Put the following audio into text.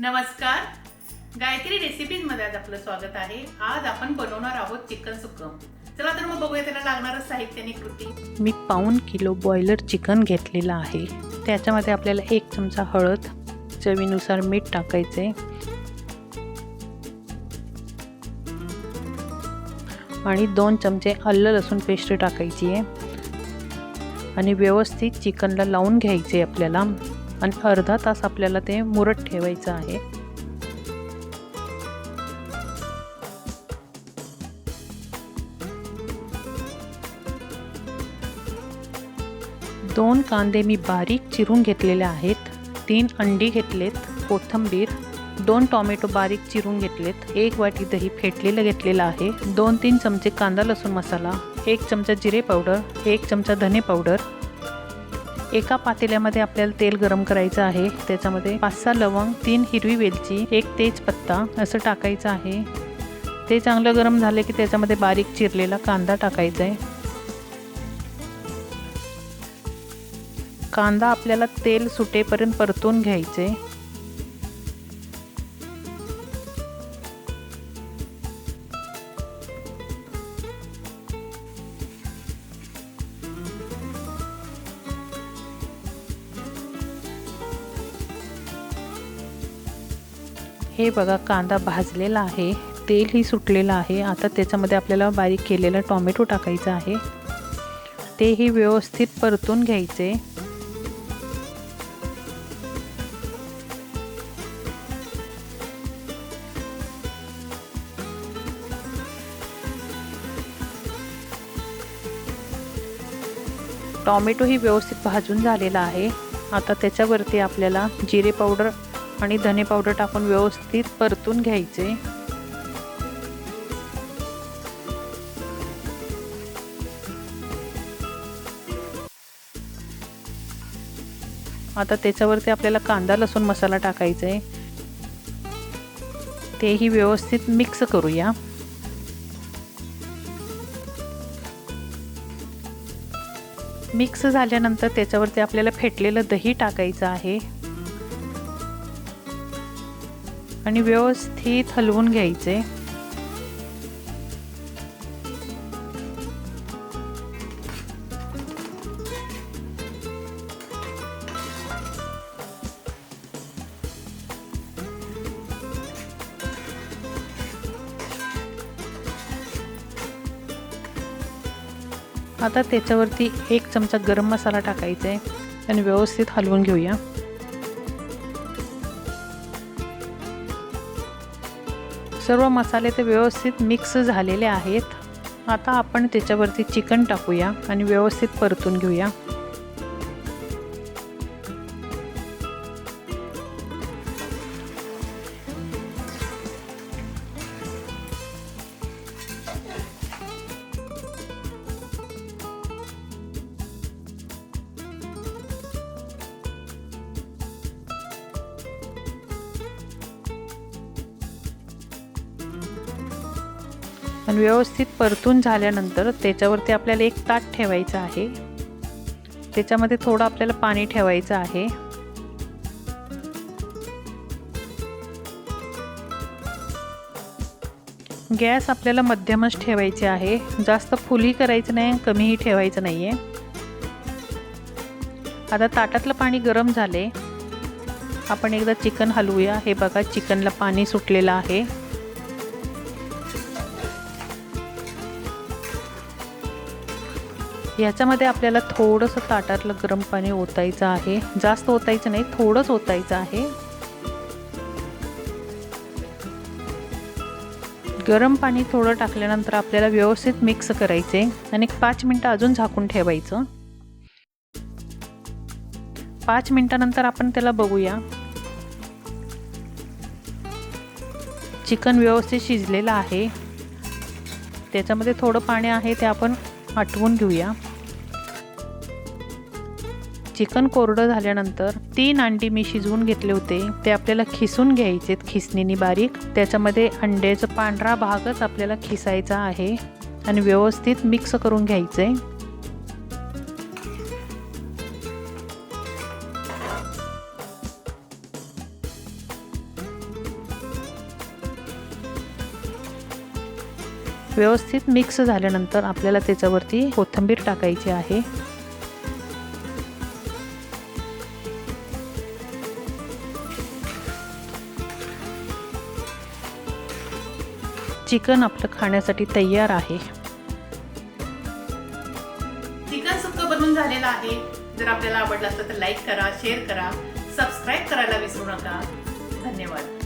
नमस्कार, गायत्री रेसिपीजमध्ये आज आपलं स्वागत आहे। आज आपण बनवणार आहोत चिकन सुक्कं। चला तर मग बघूया त्याला लागणारं साहित्य आणि कृती। मी पाऊण किलो बॉयलर चिकन घेतलेलं आहे। त्याच्यामध्ये आपल्याला 1 चमचा हळद, चवीनुसार मीठ टाकायचे आणि 2 चमचे आलं लसूण पेस्ट टाकायची आहे आणि व्यवस्थित चिकनला लावून घ्यायचे आपल्याला आणि अर्धा तास आपल्याला ते मुरत ठेवायचं आहे। दोन कांदे मी बारीक चिरून घेतलेले आहेत, 3 अंडी घेतलेत, कोथिंबीर, 2 टोमॅटो बारीक चिरून घेतलेत, 1 वाटी दही फेटलेलं घेतलेलं आहे, 2-3 चमचे कांदा लसूण मसाला, 1 चमचा जिरे पावडर, 1 चमचा धने पावडर। एका पातेल्यामध्ये आपल्याला तेल गरम करायचं आहे। त्याच्यामध्ये 5-6 लवंग, 3 हिरवी वेलची, 1 तेजपत्ता असं टाकायचं आहे। ते चांगलं गरम झाले की त्याच्यामध्ये बारीक चिरलेला कांदा टाकायचा आहे। कांदा आपल्याला तेल सुटेपर्यंत परतून घ्यायचे। हे बघा, कांदा भाजलेला आहे, तेलही सुटलेलं आहे। आता त्याच्यामध्ये आपल्याला बारीक केलेला टोमॅटो टाकायचा आहे, तेही व्यवस्थित परतून घ्यायचे। टोमॅटो ही व्यवस्थित भाजून झालेला आहे। आता त्याच्यावरती आपल्याला जिरे पावडर आणि धने पावडर टाकून व्यवस्थित परतून घ्यायचे। आता त्याच्यावरती आपल्याला कांदा लसूण मसाला टाकायचा आहे, तेही व्यवस्थित मिक्स करूया। मिक्स झाल्यानंतर त्याच्यावरती आपल्याला फेटलेलं दही टाकायचं आहे आणि व्यवस्थित हलवून घ्यायचे। आता त्याच्यावरती 1 चमचा गरम मसाला टाकायचा आहे आणि व्यवस्थित हलवून घेऊया। सर्व मसाले ते व्यवस्थित मिक्स झालेले आहेत। आता आपण त्याच्यावरती चिकन टाकूया आणि व्यवस्थित परतून घेऊया। आणि व्यवस्थित परतून झाल्यानंतर त्याच्यावरती आपल्याला एक ताट ठेवायचं आहे। त्याच्यामध्ये थोडं आपल्याला पाणी ठेवायचं आहे। गॅस आपल्याला मध्यमच ठेवायचे आहे, जास्त फुलही करायचं नाही, कमीही ठेवायचं नाहीये। आता ताटातलं पाणी गरम झाले, आपण एकदा चिकन हलवूया। हे बघा, चिकनला पाणी सुटलेलं आहे। याच्यामध्ये आपल्याला थोडंसं ताटातलं गरम पाणी ओतायचं आहे, जास्त ओतायचं नाही, थोडंच ओतायचं आहे। गरम पाणी थोडं टाकल्यानंतर आपल्याला व्यवस्थित मिक्स करायचे आणि 5 मिनिटं अजून झाकून ठेवायचं। 5 मिनिटानंतर आपण त्याला बघूया। चिकन व्यवस्थित शिजलेलं आहे, त्याच्यामध्ये थोडं पाणी आहे, ते आपण आटवून घेऊया। चिकन कोरडं झाल्यानंतर 3 अंडी मी शिजवून घेतले होते, ते आपल्याला खिसून घ्यायचे खिसणीने बारीक। त्याच्यामध्ये अंड्याचा पांढरा भागच आपल्याला खिसायचा आहे आणि व्यवस्थित मिक्स करून घ्यायचे। व्यवस्थित मिक्स झाल्यानंतर आपल्याला त्याच्यावरती कोथिंबीर टाकायची आहे. चिकन आपलं खाण्यासाठी तयार आहे. चिकन सुक्क बनवून झालेलं आहे. जर आपल्याला आवडलं असेल तर लाईक करा, शेअर करा, सबस्क्राईब करायला विसरू नका. धन्यवाद.